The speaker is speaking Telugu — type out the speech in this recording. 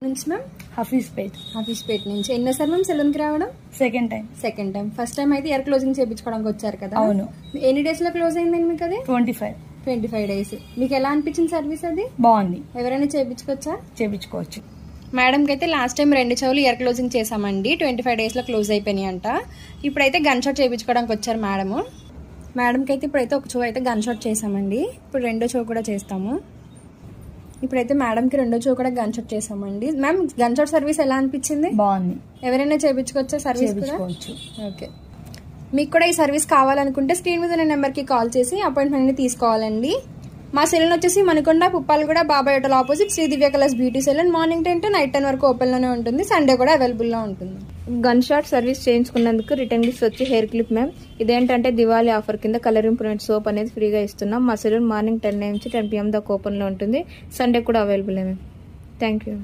నుంచి మ్యామ్ హఫీజ్పేట్ నుంచి ఎన్నోసారి మ్యామ్ సెలూన్ కి రావడం? Second time. ఫస్ట్ టైం అయితే ఇయర్ క్లోజింగ్ చేయించుకోవడానికి వచ్చారు కదా? అవును. ఎన్ని డేస్ లో క్లోజ్ అయిందండి మీకు అది? 25 డేస్. మీకు ఎలా అనిపించింది సర్వీస్? అది బాగుంది. ఎవరైనా చేయించుకోవచ్చా? చేయించుకోవచ్చు. మేడం కి అయితే లాస్ట్ టైం 2 చెవులు ఇయర్ క్లోజింగ్ చేసామండి. 25 డేస్ లో క్లోజ్ అయిపోయినాయి అంట. ఇప్పుడైతే గన్ షాట్ చేయించుకోవడానికి వచ్చారు మేడం కి అయితే ఇప్పుడైతే ఒక చెవు అయితే గన్ షాట్ చేసామండి. ఇప్పుడు రెండో చెవు కూడా చేస్తాము. ఇప్పుడైతే మేడం కి రెండో చెవు కూడా గన్ షాట్ చేసామండి. మ్యామ్ గన్ షాట్ సర్వీస్ ఎలా అనిపించింది? బాగుంది. ఎవరైనా చేయించుకోవచ్చా సర్వీస్? ఓకే. మీకు కూడా ఈ సర్వీస్ కావాలనుకుంటే స్క్రీన్ మీద ఉన్న నెంబర్ కి కాల్ చేసి అపాయింట్మెంట్ ని తీసుకోవాలండి. మా సెలూన్ వచ్చేసి మనకొండ Puppalaguda Babai hotel opposite Shri Divya colours beauty salon. Morning 10 to night 10 వరకు ఓపెన్ లోనే ఉంటుంది. సండే కూడా అవైలబుల్ లో ఉంటుంది. గన్ షాట్ సర్వీస్ చేయించుకున్నందుకు రిటర్న్ గిఫ్ట్స్ వచ్చి హెయిర్ క్లిప్ మ్యామ్. ఇదేంటంటే దివాళీ ఆఫర్ కింద కలర్ ఇంప్రూవ్మెంట్ సోప్ అనేది ఫ్రీగా ఇస్తున్నాం. మా సెలూన్ మార్నింగ్ 10 AM నుంచి 10 PM దాకా ఓపెన్ లో ఉంటుంది. సండే కూడా అవైలబుల్ మ్యామ్. Thank you.